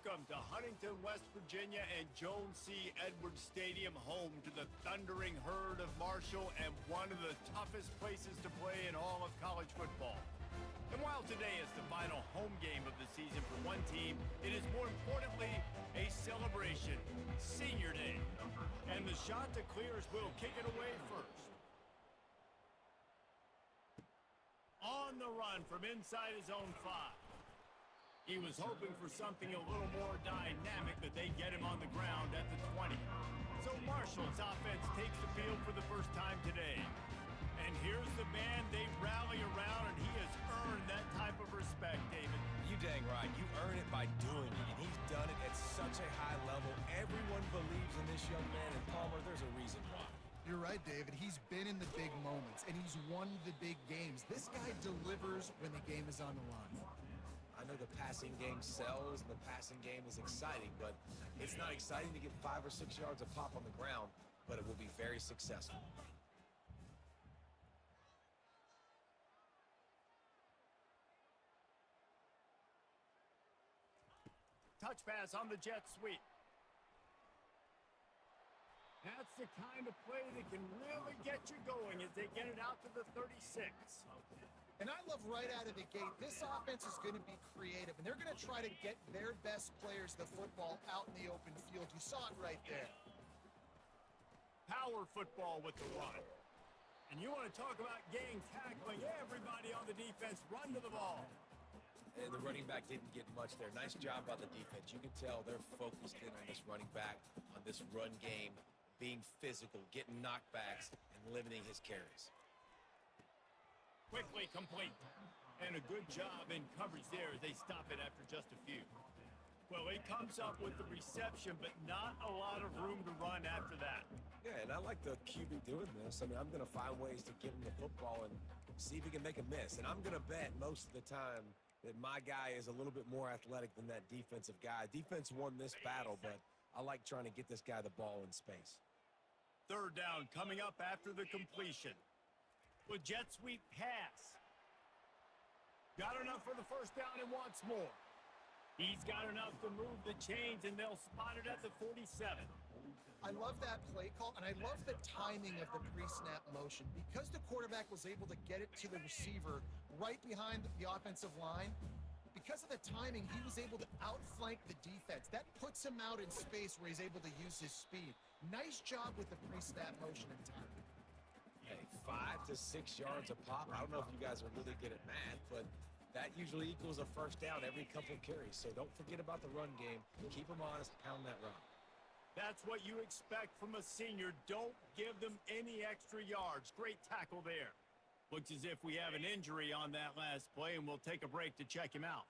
Welcome to Huntington, West Virginia and Joan C. Edwards Stadium, home to the thundering herd of Marshall and one of the toughest places to play in all of college football. And while today is the final home game of the season for one team, it is more importantly a celebration, Senior Day. And the Chanticleers will kick it away first. On the run from inside his own 5. He was hoping for something a little more dynamic, but they get him on the ground at the 20. So Marshall's offense takes the field for the first time today. And here's the man they rally around, and he has earned that type of respect, David. You dang right. You earn it by doing it, and he's done it at such a high level. Everyone believes in this young man, and Palmer, there's a reason why. You're right, David. He's been in the big moments, and he's won the big games. This guy delivers when the game is on the line. I know the passing game sells and the passing game is exciting, but it's not exciting to get 5 or 6 yards a pop on the ground, but it will be very successful. Touch pass on the jet sweep. That's the kind of play that can really get you going as they get it out to the 36. And I love right out of the gate, this offense is going to be creative, and they're going to try to get their best players the football out in the open field. You saw it right there. Power football with the run. And you want to talk about gang tackling, everybody on the defense run to the ball. And the running back didn't get much there. Nice job by the defense. You can tell they're focused in on this running back, on this run game, being physical, getting knockbacks, and limiting his carries. Quickly complete. And a good job in coverage there as they stop it after just a few. Well, he comes up with the reception, but not a lot of room to run after that. Yeah, and I like the QB doing this. I mean, I'm going to find ways to get him the football and see if he can make a miss. And I'm going to bet most of the time that my guy is a little bit more athletic than that defensive guy. Defense won this battle, but I like trying to get this guy the ball in space. Third down coming up after the completion. With jet sweep pass. Got enough for the first down and wants more. He's got enough to move the chains, and they'll spot it at the 47. I love that play call, and I love the timing of the pre-snap motion. Because the quarterback was able to get it to the receiver right behind the offensive line, because of the timing, he was able to outflank the defense. That puts him out in space where he's able to use his speed. Nice job with the pre-snap motion and timing. Hey, 5 to 6 yards a pop. I don't know if you guys are really good at math, but that usually equals a first down every couple of carries. So don't forget about the run game. Keep them honest, pound that rock. That's what you expect from a senior. Don't give them any extra yards. Great tackle there. Looks as if we have an injury on that last play, and we'll take a break to check him out.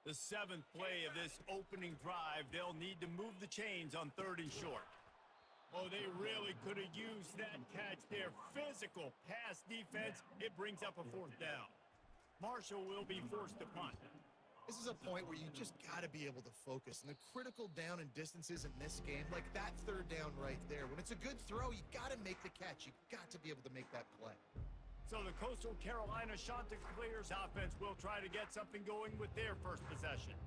The 7th play of this opening drive, they'll need to move the chains on 3rd and short. Oh, they really could have used that catch there. Physical pass defense. It brings up a 4th down. Marshall will be forced to punt. This is a point where you just got to be able to focus. And the critical down and distances in this game, like that 3rd down right there. When it's a good throw, you got to make the catch. You got to be able to make that play. So the Coastal Carolina Chanticleers offense will try to get something going with their first possession.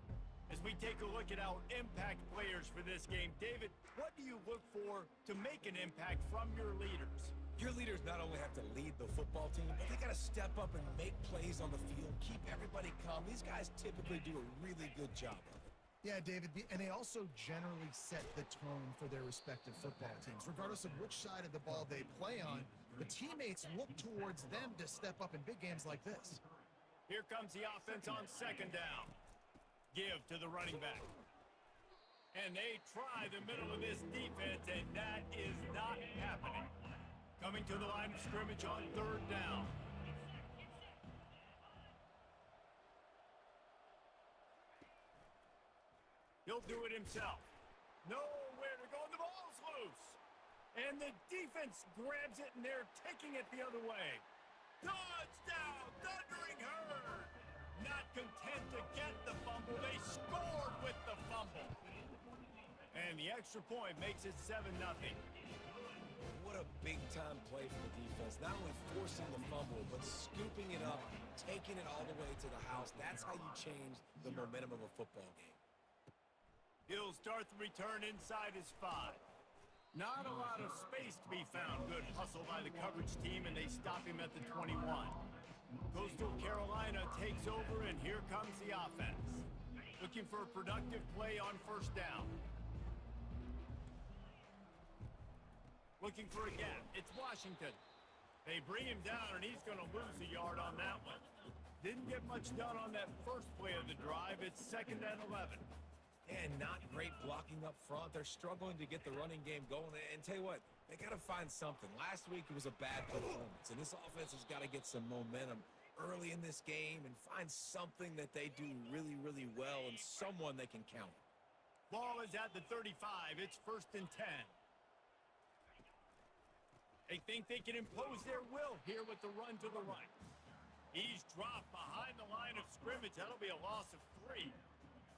As we take a look at our impact players for this game, David, what do you look for to make an impact from your leaders? Your leaders not only have to lead the football team, but they got to step up and make plays on the field, keep everybody calm. These guys typically do a really good job of it. Yeah, David, and they also generally set the tone for their respective football teams. Regardless of which side of the ball they play on, the teammates look towards them to step up in big games like this. Here comes the offense on 2nd down. Give to the running back. And they try the middle of this defense, and that is not happening. Coming to the line of scrimmage on 3rd down. He'll do it himself. Nowhere to go. The ball's loose. And the defense grabs it, and they're taking it the other way. Touchdown, Thundering Herd! Not content to get the fumble, they scored with the fumble. And the extra point makes it 7-0. What a big-time play for the defense. Not only forcing the fumble, but scooping it up, taking it all the way to the house. That's how you change the momentum of a football game. He'll start the return inside his 5. Not a lot of space to be found. Good hustle by the coverage team, and they stop him at the 21. Coastal Carolina takes over, and here comes the offense. Looking for a productive play on first down. Looking for a gap. It's Washington. They bring him down, and he's going to lose a yard on that one. Didn't get much done on that first play of the drive. It's 2nd and 11. And not great blocking up front. They're struggling to get the running game going. And tell you what, they got to find something. Last week it was a bad performance, and this offense has got to get some momentum early in this game and find something that they do really, really well and someone they can count. Ball is at the 35. It's 1st and 10. They think they can impose their will here with the run to the right. He's dropped behind the line of scrimmage. That'll be a loss of 3.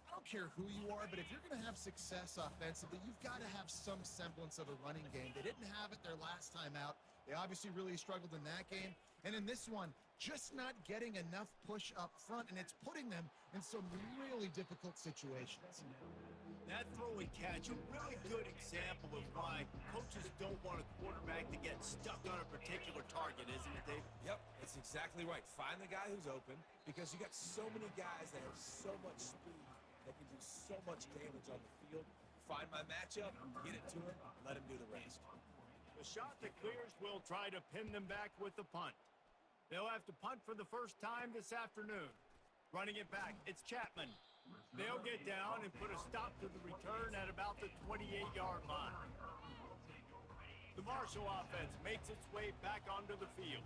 I don't care who you are, but if you're going to have success offensively, you've got to have some semblance of a running game. They didn't have it their last time out. They obviously really struggled in that game. And in this one, just not getting enough push up front, and it's putting them in some really difficult situations. That throw and catch, a really good example of why coaches don't want a quarterback to get stuck on a particular target, isn't it, Dave? Yep, that's exactly right. Find the guy who's open, because you got so many guys that have so much speed that can do so much damage on the field. Find my matchup, get it to him, let him do the rest. The shot that clears will try to pin them back with the punt. They'll have to punt for the first time this afternoon. Running it back, it's Chapman. They'll get down and put a stop to the return at about the 28-yard line. The Marshall offense makes its way back onto the field.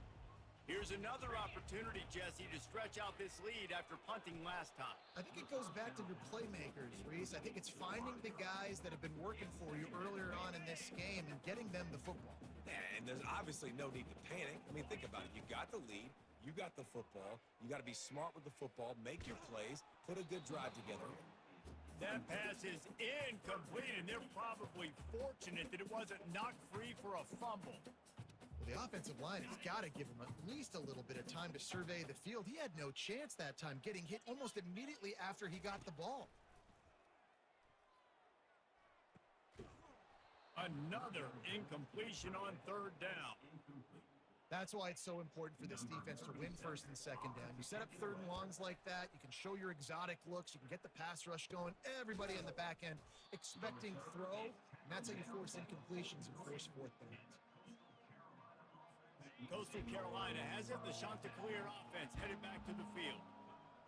Here's another opportunity, Jesse, to stretch out this lead after punting last time. I think it goes back to your playmakers, Reese. I think it's finding the guys that have been working for you earlier on in this game and getting them the football. Yeah, and there's obviously no need to panic. I mean, think about it. You got the lead. You got the football. You got to be smart with the football, make your plays, put a good drive together. That pass is incomplete, and they're probably fortunate that it wasn't knocked free for a fumble. Well, the offensive line has got to give him at least a little bit of time to survey the field. He had no chance that time, getting hit almost immediately after he got the ball. Another incompletion on 3rd down. That's why it's so important for this defense to win 1st and 2nd down. You set up 3rd and longs like that, you can show your exotic looks, you can get the pass rush going, everybody in the back end expecting throw, and that's how you force incompletions and force 4th downs. Coastal Carolina has it. The Chanticleer offense headed back to the field.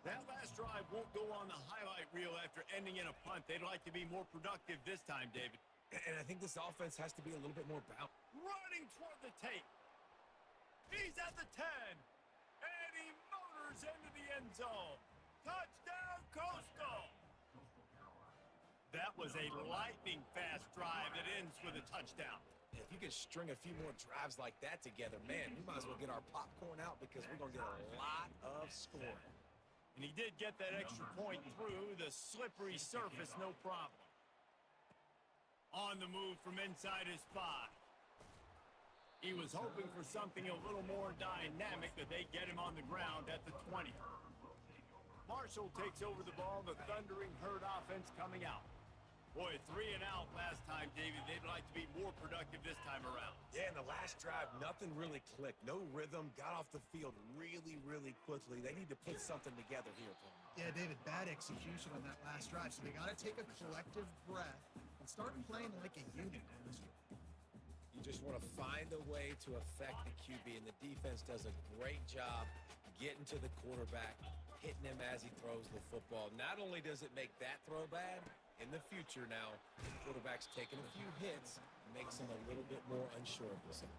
That last drive won't go on the highlight reel after ending in a punt. They'd like to be more productive this time, David. And I think this offense has to be a little bit more balanced. Running toward the tape. He's at the 10. And he motors into the end zone. Touchdown, Coastal. That was a lightning-fast drive that ends with a touchdown. If you can string a few more drives like that together, man, we might as well get our popcorn out because we're going to get a lot of scoring. And he did get that extra point through the slippery surface, no problem. On the move from inside his 5. He was hoping for something a little more dynamic, but they get him on the ground at the 20. Marshall takes over the ball, the Thundering Herd offense coming out. Boy, 3 and out last time, David. They'd like to be more productive this time around. Yeah, in the last drive, nothing really clicked. No rhythm, got off the field really, really quickly. They need to put something together here, Paul. Yeah, David, bad execution on that last drive, so they got to take a collective breath and start playing like a unit on this one. You just want to find a way to affect the QB, and the defense does a great job getting to the quarterback, hitting him as he throws the football. Not only does it make that throw bad, in the future now, the quarterback's taking a few hits, makes him a little bit more unsure of himself.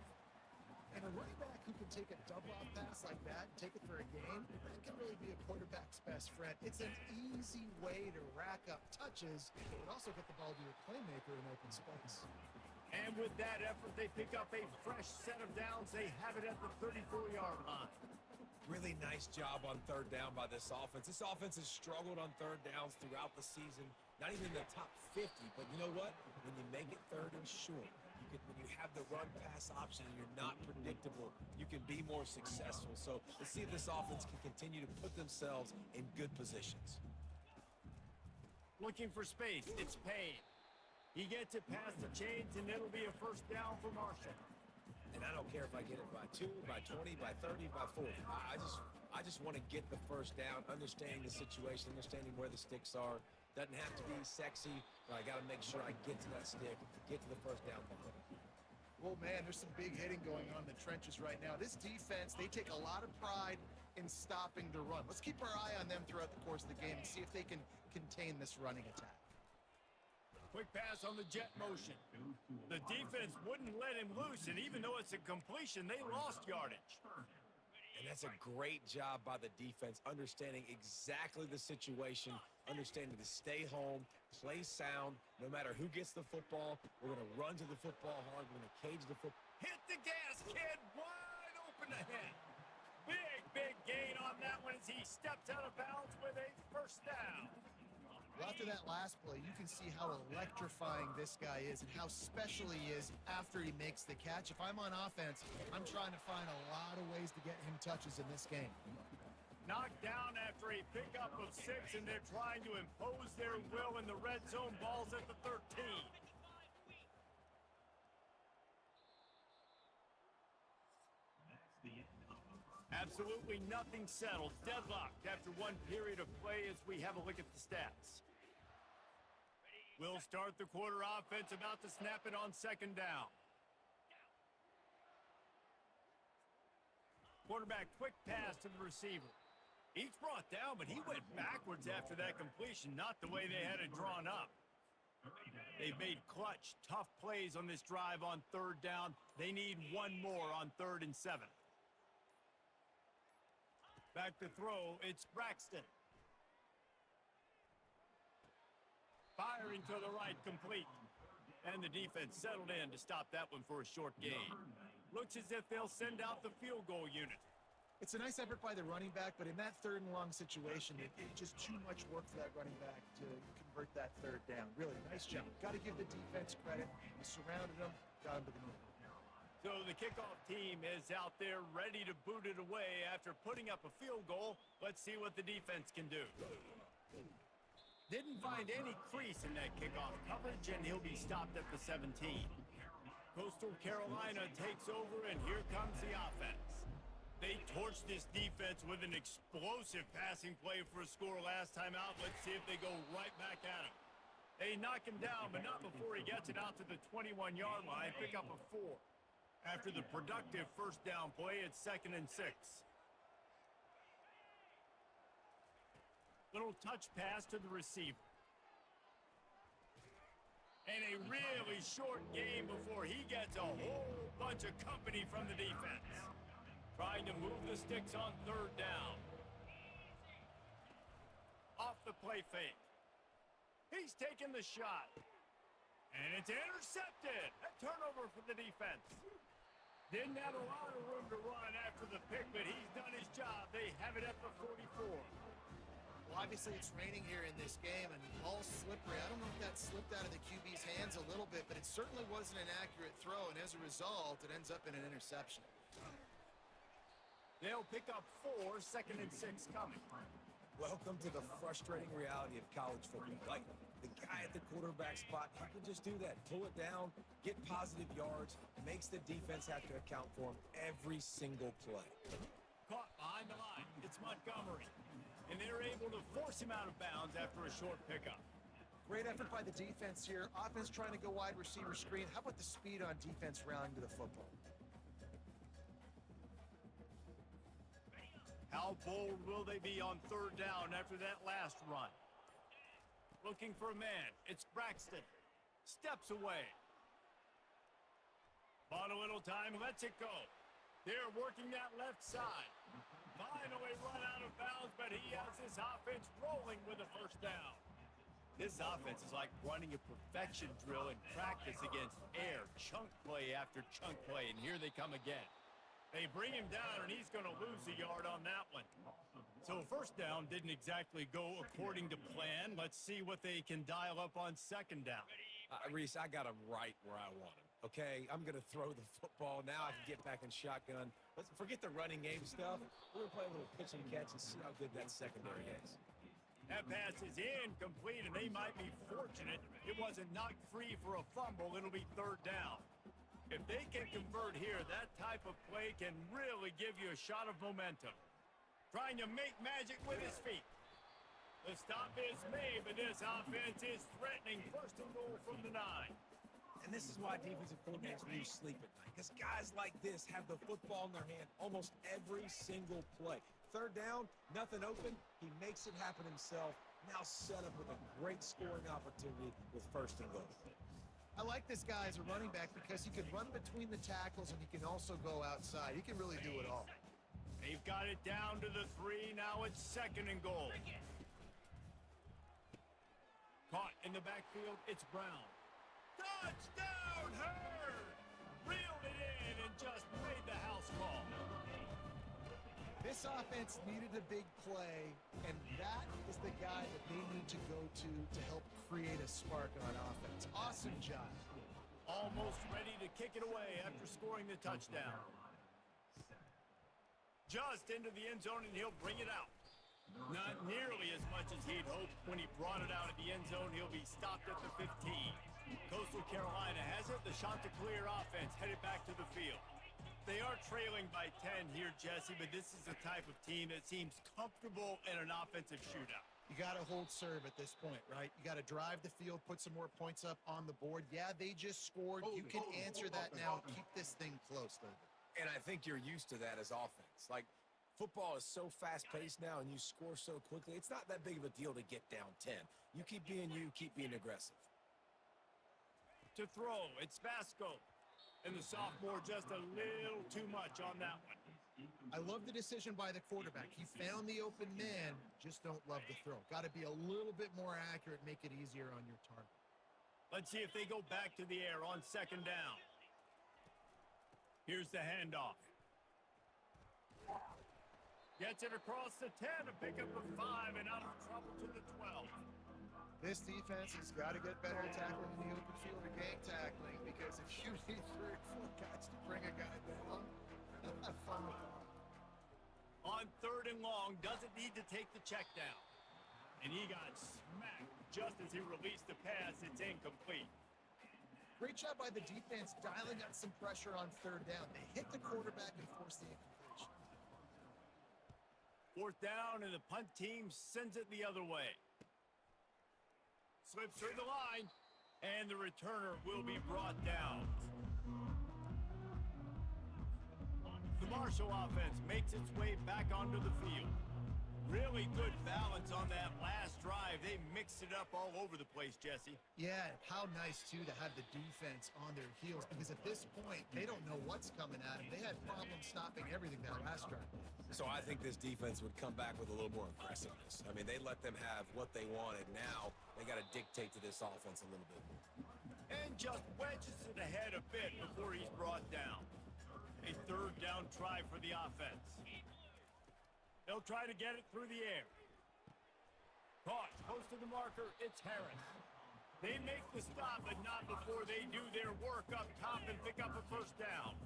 And a running back who can take a double-off pass like that and take it for a game, that can really be a quarterback's best friend. It's an easy way to rack up touches, but also get the ball to your playmaker in open space. And with that effort, they pick up a fresh set of downs. They have it at the 34-yard line. Really nice job on 3rd down by this offense. This offense has struggled on 3rd downs throughout the season. Not even in the top 50, but you know what? When you make it 3rd and short, when you have the run-pass option and you're not predictable, you can be more successful. So let's see if this offense can continue to put themselves in good positions. Looking for space. It's Payne. He gets it past the chains, and it'll be a first down for Marshall. And I don't care if I get it by 2, by 20, by 30, by 40. I just want to get the first down, understanding the situation, understanding where the sticks are. Doesn't have to be sexy, but I got to make sure I get to that stick, get to the first down ball. Well, man, there's some big hitting going on in the trenches right now. This defense, they take a lot of pride in stopping the run. Let's keep our eye on them throughout the course of the game and see if they can contain this running attack. Quick pass on the jet motion. The defense wouldn't let him loose, and even though it's a completion, they lost yardage. And that's a great job by the defense, understanding exactly the situation, understanding to stay home, play sound. No matter who gets the football, we're going to run to the football hard. We're going to cage the football. Hit the gas, kid. Wide open ahead. Big gain on that one as he steps out of bounds with a first down. Well, after that last play, you can see how electrifying this guy is and how special he is after he makes the catch. If I'm on offense, I'm trying to find a lot of ways to get him touches in this game. Knocked down after a pickup of 6, and they're trying to impose their will in the red zone. Ball's at the 13. Absolutely nothing settled. Deadlocked after one period of play as we have a look at the stats. We'll start the quarter offense, about to snap it on second down. Quarterback quick pass to the receiver. He's brought down, but he went backwards after that completion, not the way they had it drawn up. They've made clutch, tough plays on this drive on third down. They need one more on 3rd and 7. Back to throw, it's Braxton. Firing to the right, complete. And the defense settled in to stop that one for a short gain. Looks as if they'll send out the field goal unit. It's a nice effort by the running back, but in that 3rd and long situation, it's just too much work for that running back to convert that 3rd down. Really, nice job. Got to give the defense credit. You surrounded them, got them to the moon. So the kickoff team is out there ready to boot it away after putting up a field goal. Let's see what the defense can do. Didn't find any crease in that kickoff coverage, and he'll be stopped at the 17. Coastal Carolina takes over, and here comes the offense. They torched this defense with an explosive passing play for a score last time out. Let's see if they go right back at him. They knock him down, but not before he gets it out to the 21-yard line. Pick up a 4. After the productive first down play, it's 2nd and 6. Little touch pass to the receiver. And a really short game before he gets a whole bunch of company from the defense. Trying to move the sticks on 3rd down. Off the play fake. He's taking the shot. And it's intercepted. A turnover for the defense. Didn't have a lot of room to run after the pick, but he's done his job. They have it at the 44. Well, obviously it's raining here in this game, and all slippery. I don't know if that slipped out of the QB's hands a little bit, but it certainly wasn't an accurate throw, and as a result, it ends up in an interception. They'll pick up 4, 2nd and 6 coming. Welcome to the frustrating reality of college football. Like, the guy at the quarterback spot, he can just do that. Pull it down, get positive yards, makes the defense have to account for him every single play. Caught behind the line. It's Montgomery. And they're able to force him out of bounds after a short pickup. Great effort by the defense here. Offense trying to go wide receiver screen. How about the speed on defense rallying to the football? How bold will they be on 3rd down after that last run? Looking for a man. It's Braxton. Steps away. Bought a little time, lets it go. They're working that left side. Finally run out of bounds, but he has his offense rolling with a first down. This offense is like running a perfection drill in practice against air. Chunk play after chunk play, and here they come again. They bring him down, and he's going to lose a yard on that one. So first down didn't exactly go according to plan. Let's see what they can dial up on 2nd down. Reese, I got him right where I want him. Okay, I'm going to throw the football. Now I can get back in shotgun. Let's forget the running game stuff. We're going to play a little pitch and catch and see how good that secondary is. That pass is incomplete, and they might be fortunate it wasn't knocked free for a fumble. It'll be third down. If they can convert here, that type of play can really give you a shot of momentum. Trying to make magic with his feet. The stop is made, but this offense is threatening. First and goal from the 9. And this is why defensive coordinators lose sleep at night. Because guys like this have the football in their hand almost every single play. Third down, nothing open. He makes it happen himself. Now set up with a great scoring opportunity with first and goal. I like this guy as a running back because he can run between the tackles and he can also go outside. He can really do it all. They've got it down to the 3. Now it's second and goal. Caught in the backfield, it's Brown. Touchdown, Hurd! Reeled it in and just made the house call. This offense needed a big play, and that is the guy that they need to go to help create a spark on offense. Awesome job. Almost ready to kick it away after scoring the touchdown. Just into the end zone, and he'll bring it out. Not nearly as much as he'd hoped. When he brought it out at the end zone, he'll be stopped at the 15. Coastal Carolina has it. The Chanticleer offense headed back to the field. They are trailing by 10 here, Jesse, but this is the type of team that seems comfortable in an offensive shootout. You got to hold serve at this point, right? You got to drive the field, put some more points up on the board. Yeah, they just scored. You can answer that now. Keep this thing close, though. And I think you're used to that as offense. Like, football is so fast-paced now and you score so quickly, it's not that big of a deal to get down 10. You keep being you, keep being aggressive. To throw, it's Vasco. And the sophomore just a little too much on that one. I love the decision by the quarterback. He found the open man, just don't love the throw. Got to be a little bit more accurate, make it easier on your target. Let's see if they go back to the air on second down. Here's the handoff. Gets it across the 10 to pick up the 5 and out of trouble to the 12. This defense has got to get better at tackling in the open field or game tackling, because if you need 3 or 4 guys to bring a guy down, have fun with it. On third and long, doesn't need to take the check down. And he got smacked just as he released the pass. It's incomplete. Great job by the defense dialing up some pressure on third down. They hit the quarterback and forced the incompletion. Fourth down, and the punt team sends it the other way. Slips through the line, and the returner will be brought down. The Marshall offense makes its way back onto the field. Really good balance on that last drive. They mixed it up all over the place, Jesse. Yeah, how nice, too, to have the defense on their heels, because at this point, they don't know what's coming at them. They had problems stopping everything that last drive. So I think this defense would come back with a little more aggressiveness. I mean, they let them have what they wanted. Now they got to dictate to this offense a little bit. And just wedges it ahead a bit before he's brought down. A third down try for the offense. They'll try to get it through the air. Caught close to the marker, it's Harris. They make the stop, but not before they do their work up top and pick up a first down.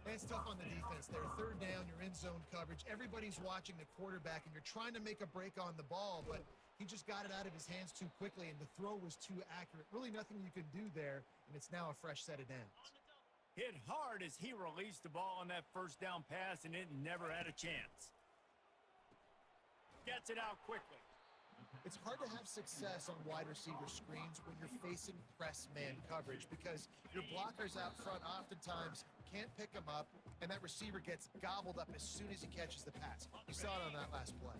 It's tough on the defense there. Third down, you're in zone coverage. Everybody's watching the quarterback, and you're trying to make a break on the ball, but he just got it out of his hands too quickly, and the throw was too accurate. Really nothing you can do there, and it's now a fresh set of downs. Hit hard as he released the ball on that first down pass, and it never had a chance. Gets it out quickly. It's hard to have success on wide receiver screens when you're facing press man coverage, because your blockers out front oftentimes can't pick them up, and that receiver gets gobbled up as soon as he catches the pass. You saw it on that last play.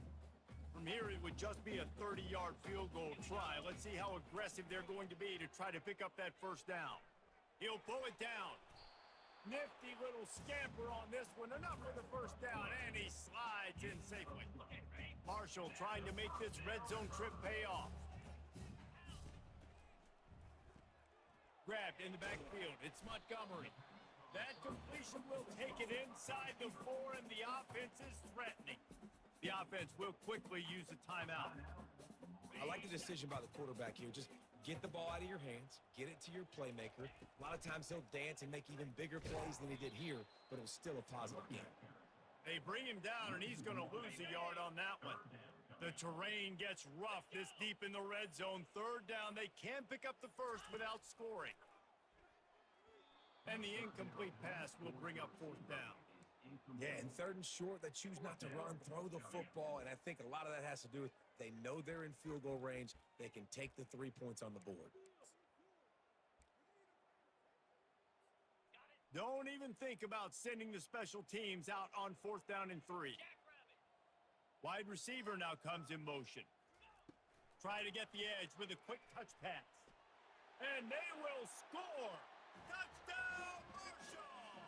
From here, it would just be a 30-yard field goal try. Let's see how aggressive they're going to be to try to pick up that first down. He'll pull it down. Nifty little scamper on this one. Enough for the first down, and he slides in safely. Marshall trying to make this red zone trip pay off. Grabbed in the backfield. It's Montgomery. That completion will take it inside the 4, and the offense is threatening. The offense will quickly use a timeout. I like the decision by the quarterback here. Just get the ball out of your hands, get it to your playmaker. A lot of times he'll dance and make even bigger plays than he did here, but it was still a positive game. They bring him down, and he's going to lose a yard on that one. The terrain gets rough this deep in the red zone. Third down, they can pick up the first without scoring. And the incomplete pass will bring up fourth down. Yeah, and third and short, they choose not to run, throw the football, and I think a lot of that has to do with they know they're in field goal range. They can take the 3 points on the board. Don't even think about sending the special teams out on fourth down and 3. Wide receiver now comes in motion. Try to get the edge with a quick touch pass. And they will score! Touchdown, Marshall!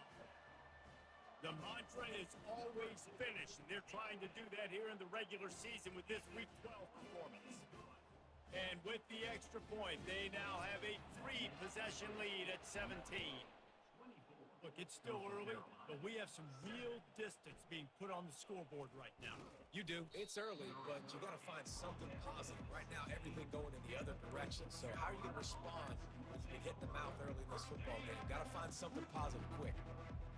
The mantra is always finish, and they're trying to do that here in the regular season with this Week 12 performance. And with the extra point, they now have a 3-possession lead at 17. Look, it's still early, but we have some real distance being put on the scoreboard right now. You do. It's early, but you got to find something positive. Right now, everything going in the other direction. So how are you going to respond when you get hit in the mouth early in this football game? Got to find something positive quick.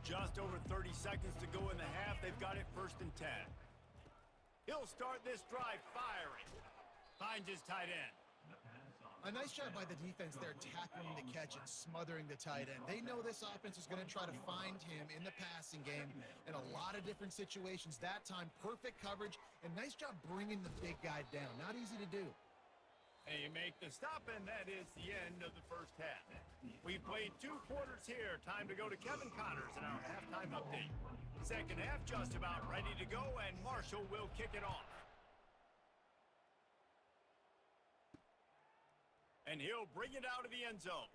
Just over 30 seconds to go in the half. They've got it 1st and 10. He'll start this drive firing. Finds his tight end. A nice job by the defense there, tackling the catch and smothering the tight end. They know this offense is going to try to find him in the passing game in a lot of different situations. That time, perfect coverage, and nice job bringing the big guy down. Not easy to do. And you make the stop, and that is the end of the first half. We've played 2 quarters here. Time to go to Kevin Connors in our halftime update. Second half just about ready to go, and Marshall will kick it off. And he'll bring it out of the end zone.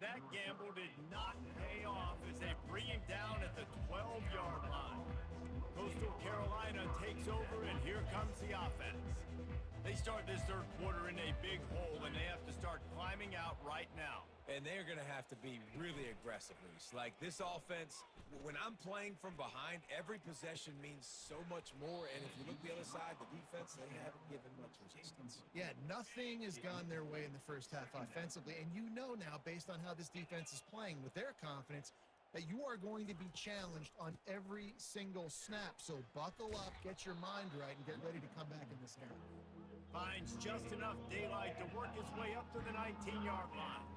That gamble did not pay off as they bring him down at the 12-yard line. Coastal Carolina takes over, and here comes the offense. They start this third quarter in a big hole, and they have to start climbing out right now. And they're going to have to be really aggressive, Reese. Like, this offense, when I'm playing from behind, every possession means so much more. And if you look the other side, the defense, they haven't given much resistance. Yeah, nothing has gone their way in the first half offensively. And you know now, based on how this defense is playing with their confidence, that you are going to be challenged on every single snap. So buckle up, get your mind right, and get ready to come back in this game. Finds just enough daylight to work his way up to the 19-yard line.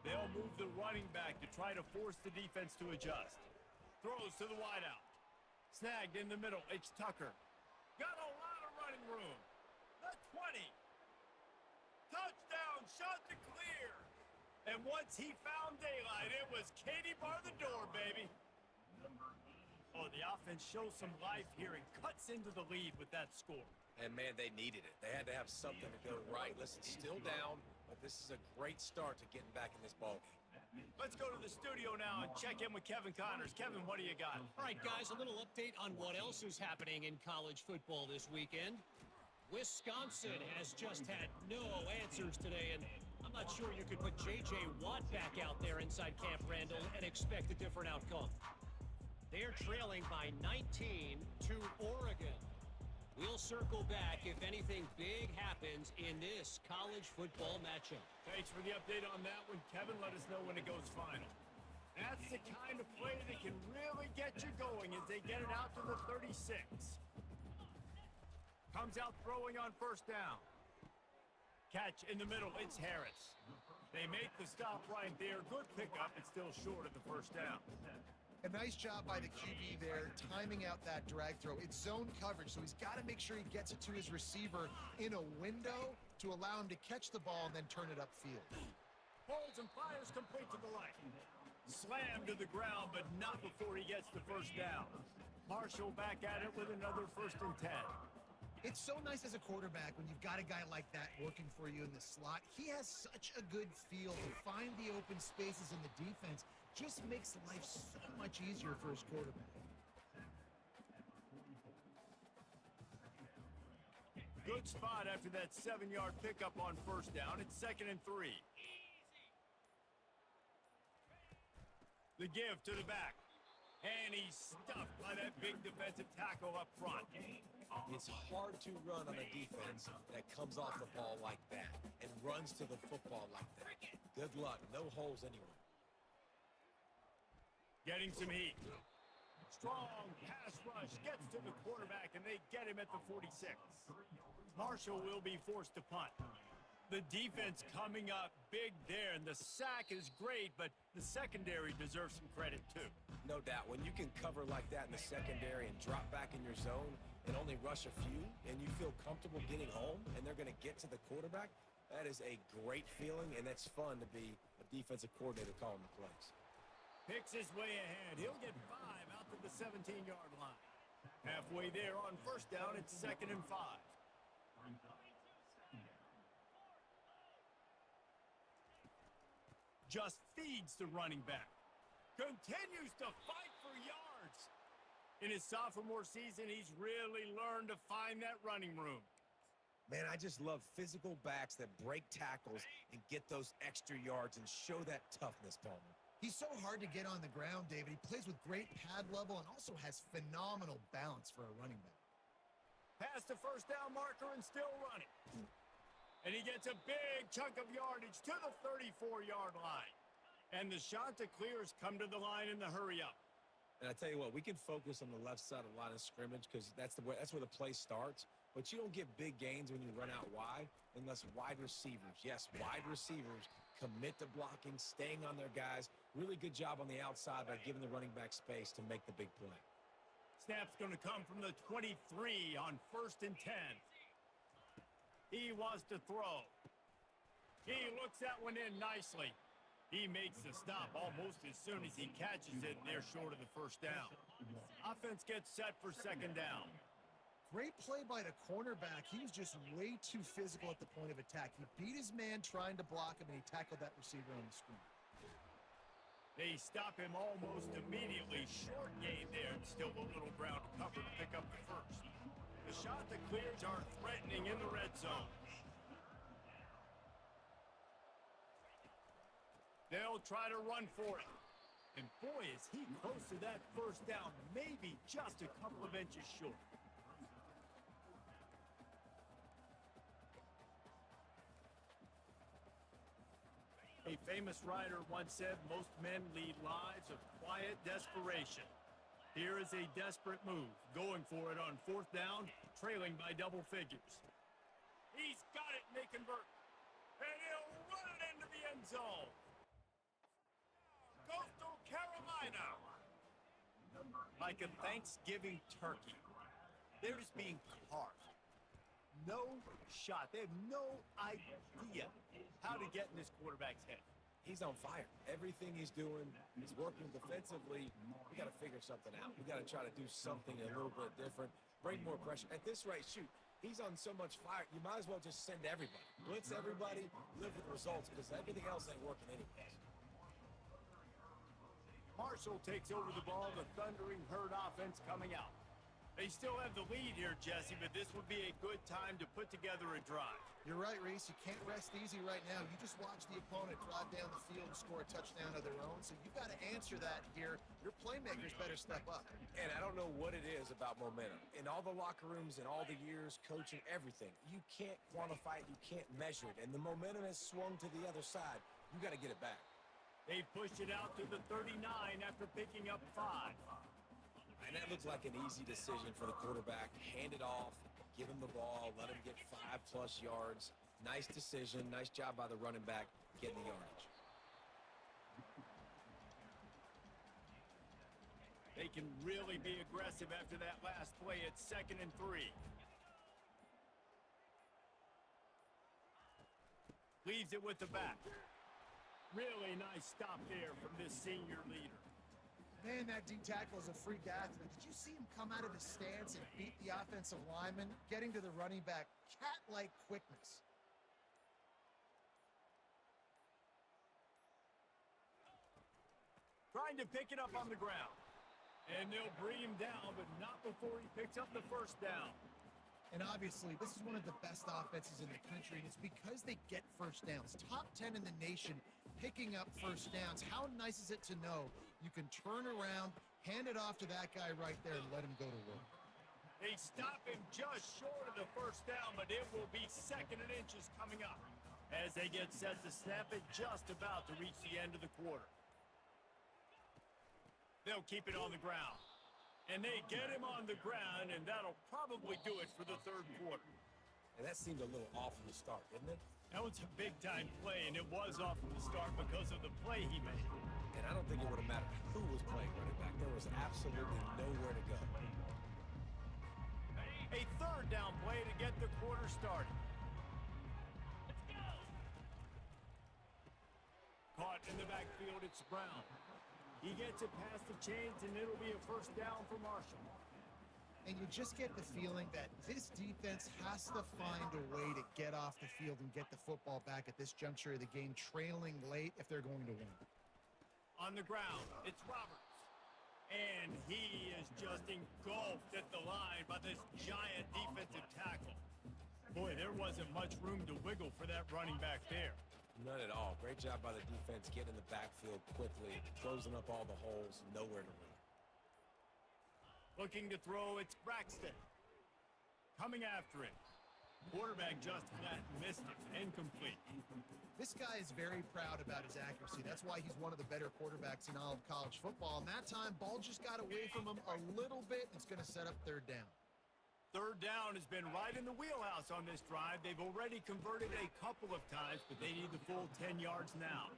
They'll move the running back to try to force the defense to adjust. Throws to the wideout. Snagged in the middle. It's Tucker. Got a lot of running room. The 20. Touchdown, shot to clear. And once he found daylight, it was Katie bar the door, baby. Oh, the offense shows some life here and cuts into the lead with that score. And, man, they needed it. They had to have something to go right. Listen, still down, but this is a great start to getting back in this ballgame. Let's go to the studio now and check in with Kevin Connors. Kevin, what do you got? All right, guys, a little update on what else is happening in college football this weekend. Wisconsin has just had no answers today, and I'm not sure you could put J.J. Watt back out there inside Camp Randall and expect a different outcome. They're trailing by 19 to Oregon. We'll circle back if anything big happens in this college football matchup. Thanks for the update on that one, Kevin. Let us know when it goes final. That's the kind of play that can really get you going as they get it out to the 36. Comes out throwing on first down. Catch in the middle. It's Harris. They make the stop right there. Good pickup. It's still short of the first down. A nice job by the QB there, timing out that drag throw. It's zone coverage, so he's got to make sure he gets it to his receiver in a window to allow him to catch the ball and then turn it upfield. Holds and fires complete to the right. Slammed to the ground, but not before he gets the first down. Marshall back at it with another 1st and 10. It's so nice as a quarterback when you've got a guy like that working for you in the slot. He has such a good feel to find the open spaces in the defense. Just makes life so much easier for his quarterback. Good spot after that 7-yard pickup on first down. It's 2nd and 3. The give to the back. And he's stuffed by that big defensive tackle up front. It's hard to run on a defense that comes off the ball like that and runs to the football like that. Good luck. No holes anywhere. Getting some heat. Strong pass rush gets to the quarterback, and they get him at the 46. Marshall will be forced to punt. The defense coming up big there, and the sack is great, but the secondary deserves some credit too. No doubt. When you can cover like that in the secondary and drop back in your zone and only rush a few, and you feel comfortable getting home, and they're going to get to the quarterback, that is a great feeling, and that's fun to be a defensive coordinator calling the plays. Picks his way ahead. He'll get 5 out to the 17-yard line. Halfway there on first down, it's 2nd and 5. Just feeds the running back. Continues to fight for yards. In his sophomore season, he's really learned to find that running room. Man, I just love physical backs that break tackles and get those extra yards and show that toughness, Palmer. He's so hard to get on the ground, David. He plays with great pad level and also has phenomenal balance for a running back. Past the first down marker and still running. And he gets a big chunk of yardage to the 34-yard line. And the Chanticleers come to the line in the hurry-up. And I tell you what, we can focus on the left side of the line of scrimmage because that's where the play starts. But you don't get big gains when you run out wide unless wide receivers, yes, wide receivers commit to blocking, staying on their guys. Really good job on the outside by giving the running back space to make the big play. Snap's going to come from the 23 on 1st and 10. He wants to throw. He looks that one in nicely. He makes the stop almost as soon as he catches it, and they're short of the first down. Offense gets set for 2nd down. Great play by the cornerback. He was just way too physical at the point of attack. He beat his man trying to block him, and he tackled that receiver on the screen. They stop him almost immediately. Short gain there, and still a little ground to cover to pick up the first. The Chanticleers are threatening in the red zone. They'll try to run for it. And boy, is he close to that first down, maybe just a couple of inches short. A famous writer once said, most men lead lives of quiet desperation. Here is a desperate move, going for it on 4th down, trailing by double figures. He's got it, and they convert. And he'll run it into the end zone. Coastal Carolina. Like a Thanksgiving turkey. They're just being carved. No shot. They have no idea how to get in this quarterback's head. He's on fire. Everything he's doing, he's working defensively. We got to figure something out. We got to try to do something a little bit different, bring more pressure. At this rate, shoot, he's on so much fire, you might as well just send everybody. Blitz everybody, live with results, because everything else ain't working anyways. Marshall takes over the ball, the Thundering Herd offense coming out. They still have the lead here, Jesse, but this would be a good time to put together a drive. You're right, Reese. You can't rest easy right now. You just watch the opponent drive down the field and score a touchdown of their own, so you've got to answer that here. Your playmakers better step up. And I don't know what it is about momentum. In all the locker rooms and all the years, coaching, everything, you can't quantify it, you can't measure it. And the momentum has swung to the other side. You got to get it back. They pushed it out to the 39 after picking up 5. And that looks like an easy decision for the quarterback. Hand it off, give him the ball, let him get 5+ yards. Nice decision, nice job by the running back getting the yardage. They can really be aggressive after that last play. It's 2nd and 3. Leaves it with the back. Really nice stop there from this senior leader. Man, that D-tackle is a freak athlete. Did you see him come out of his stance and beat the offensive lineman, getting to the running back? Cat-like quickness. Trying to pick it up on the ground. And they'll bring him down, but not before he picks up the first down. And obviously, this is one of the best offenses in the country, and it's because they get first downs. Top 10 in the nation picking up first downs. How nice is it to know you can turn around, hand it off to that guy right there, and let him go to work? They stop him just short of the first down, but it will be 2nd and inches coming up as they get set to snap it just about to reach the end of the quarter. They'll keep it on the ground. And they get him on the ground, and that'll probably do it for the third quarter. And that seemed a little off from the start, didn't it? That was a big-time play, and it was off from the start because of the play he made. And I don't think it would have mattered who was playing running back. There was absolutely nowhere to go. A third down play to get the quarter started. Caught in the backfield, it's Brown. He gets it past the chains, and it'll be a first down for Marshall. And you just get the feeling that this defense has to find a way to get off the field and get the football back at this juncture of the game, trailing late if they're going to win. On the ground, it's Roberts. And he is just engulfed at the line by this giant defensive tackle. Boy, there wasn't much room to wiggle for that running back there. None at all. Great job by the defense getting in the backfield quickly, closing up all the holes, nowhere to run. Looking to throw, it's Braxton. Coming after him. Quarterback just flat missed it. Incomplete. This guy is very proud about his accuracy. That's why he's one of the better quarterbacks in all of college football. And that time, ball just got away from him a little bit. It's going to set up third down. Third down has been right in the wheelhouse on this drive. They've already converted a couple of times, but they need the full 10 yards now.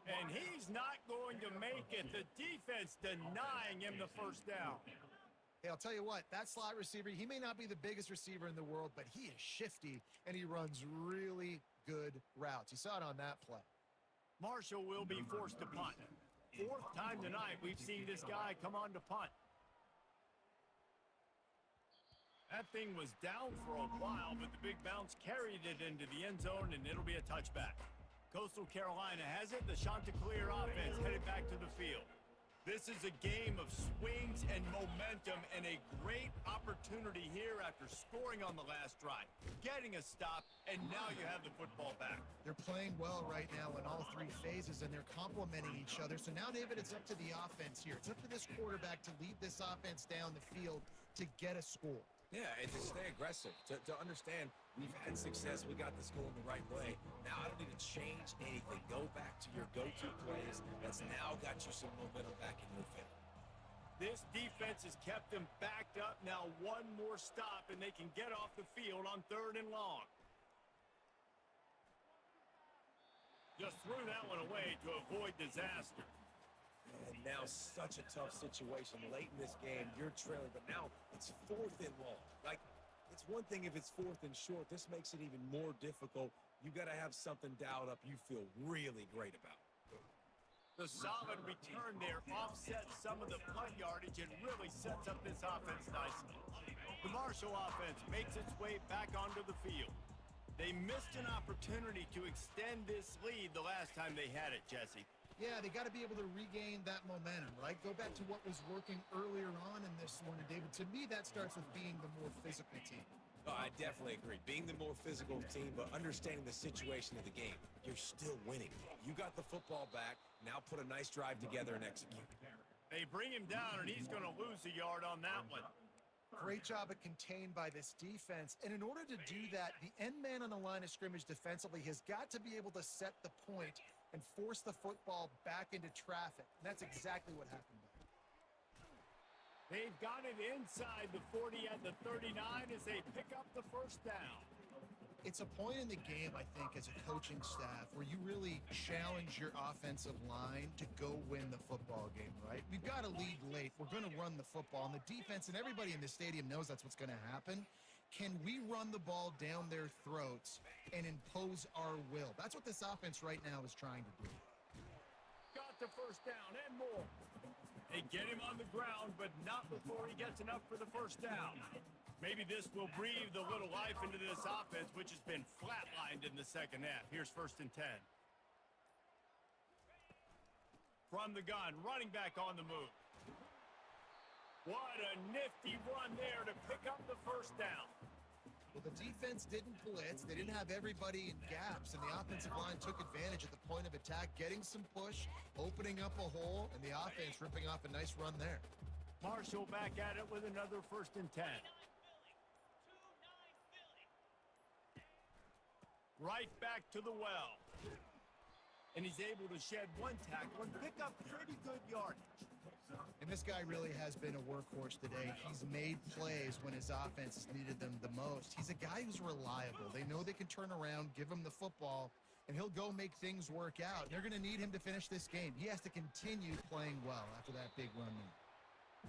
And he's not going to make it. The defense denying him the first down. Hey, I'll tell you what, that slot receiver, he may not be the biggest receiver in the world, but he is shifty, and he runs really good routes. You saw it on that play. Marshall will be forced to punt. Fourth time tonight we've seen this guy come on to punt. That thing was down for a while, but the big bounce carried it into the end zone, and it'll be a touchback. Coastal Carolina has it. The Chanticleer offense headed back to the field. This is a game of swings and momentum, and a great opportunity here after scoring on the last drive, getting a stop, and now you have the football back. They're playing well right now in all three phases, and they're complementing each other. So now, David, it's up to the offense here. It's up to this quarterback to lead this offense down the field to get a score. Yeah, and to stay aggressive, to understand we've had success, we got this going the right way. Now I don't need to change anything. Go back to your go-to plays. That's now got you some momentum back in your favor. This defense has kept them backed up. Now one more stop, and they can get off the field on third and long. Just threw that one away to avoid disaster. And now such a tough situation late in this game. You're trailing, but now it's fourth and long. Like, it's one thing if it's fourth and short. This makes it even more difficult. You got to have something dialed up you feel really great about. The solid return there offsets some of the punt yardage and really sets up this offense nicely. The Marshall offense makes its way back onto the field. They missed an opportunity to extend this lead the last time they had it, Jesse. Yeah, they got to be able to regain that momentum, right? Go back to what was working earlier on in this one. And, David, to me, that starts with being the more physical team. Oh, I definitely agree. Being the more physical team, but understanding the situation of the game. You're still winning. You got the football back. Now put a nice drive together and execute. They bring him down, and he's going to lose a yard on that one. Great job of contained by this defense. And in order to do that, the end man on the line of scrimmage defensively has got to be able to set the point and force the football back into traffic. And that's exactly what happened there. They've got it inside the 40 at the 39 as they pick up the first down. It's a point in the game, I think, as a coaching staff where you really challenge your offensive line to go win the football game, right? We've got to lead late. We're going to run the football. And the defense and everybody in the stadium knows that's what's going to happen. Can we run the ball down their throats and impose our will? That's what this offense right now is trying to do. Got the first down and more. They get him on the ground, but not before he gets enough for the first down. Maybe this will breathe a little life into this offense, which has been flatlined in the second half. Here's 1st and 10. From the gun, running back on the move. What a nifty run there to pick up the first down. Well, the defense didn't blitz. They didn't have everybody in gaps, and the offensive line took advantage at the point of attack, getting some push, opening up a hole, and the offense ripping off a nice run there. Marshall back at it with another 1st and 10. Right back to the well. And he's able to shed one tackle and pick up pretty good yardage. And this guy really has been a workhorse today. He's made plays when his offense has needed them the most. He's a guy who's reliable. They know they can turn around, give him the football, and he'll go make things work out. They're going to need him to finish this game. He has to continue playing well after that big run there.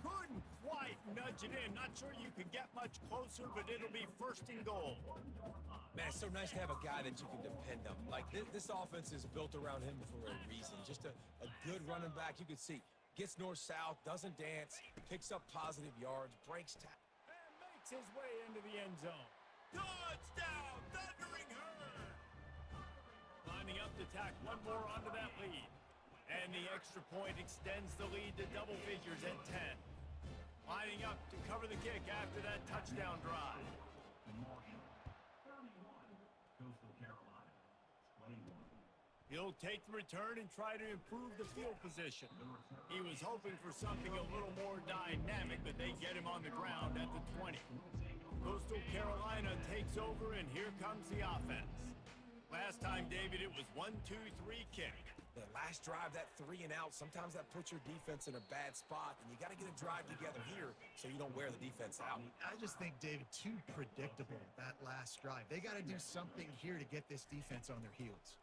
Couldn't quite nudge it in. Not sure you could get much closer, but it'll be first and goal. Man, it's so nice to have a guy that you can depend on. Like, this offense is built around him for a reason. Just a good running back. You can see, gets north-south, doesn't dance, picks up positive yards, breaks tackle. And makes his way into the end zone. Touchdown, Thundering Herd! Lining up to tack one more onto that lead. And the extra point extends the lead to double figures at 10. Lining up to cover the kick after that touchdown drive. He'll take the return and try to improve the field position. He was hoping for something a little more dynamic, but they get him on the ground at the 20. Coastal Carolina takes over, and here comes the offense. Last time, David, it was 1-2-3 kick. The last drive, that 3 and out, sometimes that puts your defense in a bad spot, and you got to get a drive together here so you don't wear the defense out. I just think, David, too predictable, that last drive. They got to do something here to get this defense on their heels.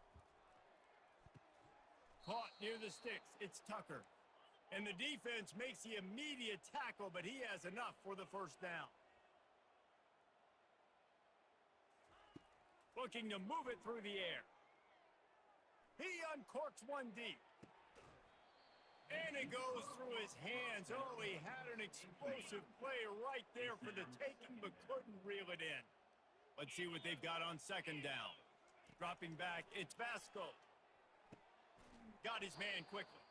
Caught near the sticks. It's Tucker. And the defense makes the immediate tackle, but he has enough for the first down. Looking to move it through the air. He uncorks one deep. And it goes through his hands. Oh, he had an explosive play right there for the taking, but couldn't reel it in. Let's see what they've got on second down. Dropping back, it's Vasco. Got his man quickly.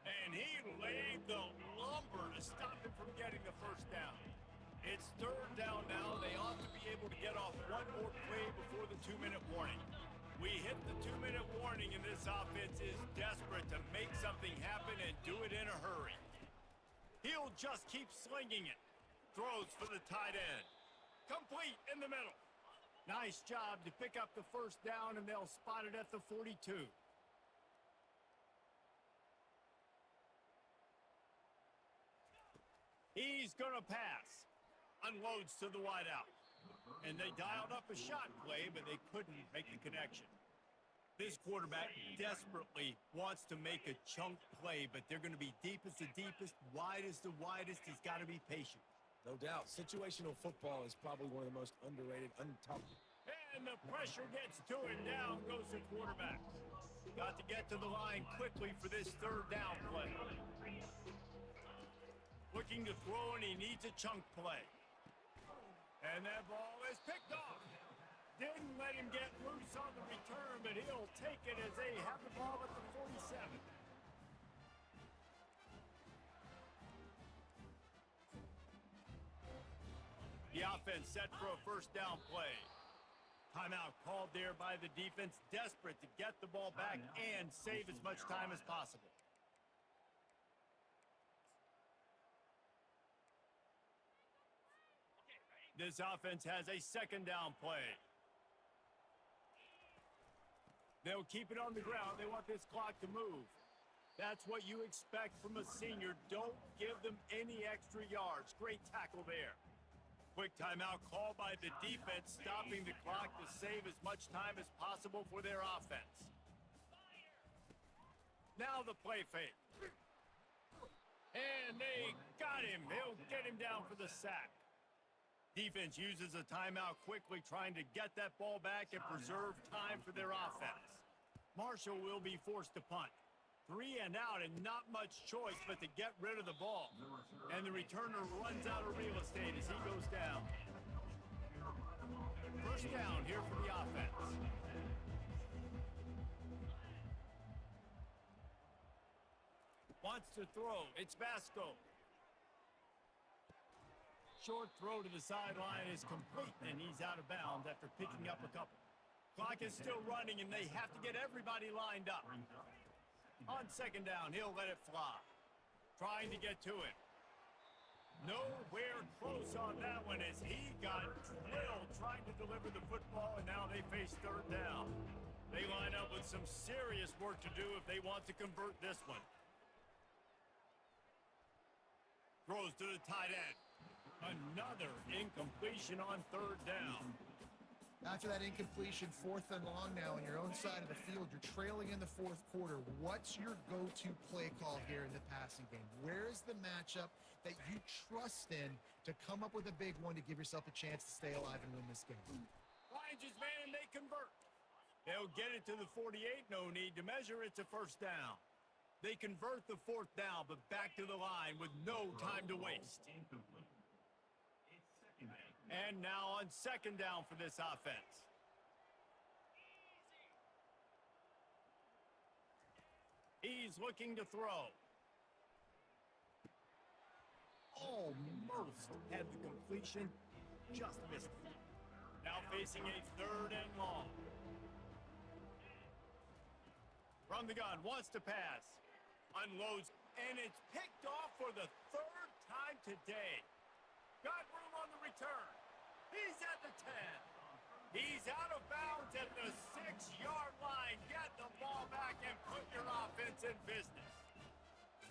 And he laid the lumber to stop him from getting the first down. It's third down now. They ought to be able to get off one more play before the 2-minute warning. We hit the 2-minute warning, and this offense is desperate to make something happen and do it in a hurry. He'll just keep slinging it. Throws for the tight end. Complete in the middle. Nice job to pick up the first down, and they'll spot it at the 42. He's going to pass. Unloads to the wideout. And they dialed up a shot play, but they couldn't make the connection. This quarterback desperately wants to make a chunk play, but they're going to be deep as the deepest, wide as the widest. He's got to be patient. No doubt. Situational football is probably one of the most underrated, untouched. And the pressure gets to him. Down goes the quarterback. Got to get to the line quickly for this third down play. Looking to throw, and he needs a chunk play. And that ball is picked off. Didn't let him get loose on the return, but he'll take it as they have the ball at the 47. The offense set for a first down play. Timeout called there by the defense, desperate to get the ball back and save as much time as possible. This offense has a second down play. They'll keep it on the ground. They want this clock to move. That's what you expect from a senior. Don't give them any extra yards. Great tackle there. Quick timeout called by the defense, stopping the clock to save as much time as possible for their offense. Now the play fake. And they got him. They'll get him down for the sack. Defense uses a timeout quickly, trying to get that ball back and preserve time for their offense. Marshall will be forced to punt. 3 and out, and not much choice but to get rid of the ball. And the returner runs out of real estate as he goes down. First down here for the offense. Wants to throw. It's Vasco. Short throw to the sideline is complete, and he's out of bounds after picking up a couple. Clock is still running, and they have to get everybody lined up. On second down, he'll let it fly. Trying to get to it. Nowhere close on that one as he got drilled trying to deliver the football, and now they face third down. They line up with some serious work to do if they want to convert this one. Throws to the tight end. Another incompletion on third down. After that incompletion, 4th and long now on your own side of the field, you're trailing in the 4th quarter. What's your go-to play call here in the passing game? Where is the matchup that you trust in to come up with a big one to give yourself a chance to stay alive and win this game? Finds his man and they convert. They'll get it to the 48. No need to measure. It's a first down. They convert the 4th down, but back to the line with no time to waste. And now on 2nd down for this offense. He's looking to throw. Almost had the completion, just missed it. Now facing a 3rd and long. From the gun, wants to pass. Unloads, and it's picked off for the 3rd time today. Got room on the return. He's at the 10. He's out of bounds at the 6-yard line. Get the ball back and put your offense in business.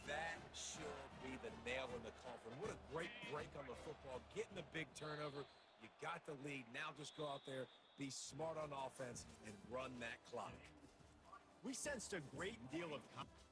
That should be the nail in the coffin. What a great break on the football. Getting the big turnover. You got the lead. Now just go out there, be smart on offense, and run that clock. We sensed a great deal of confidence.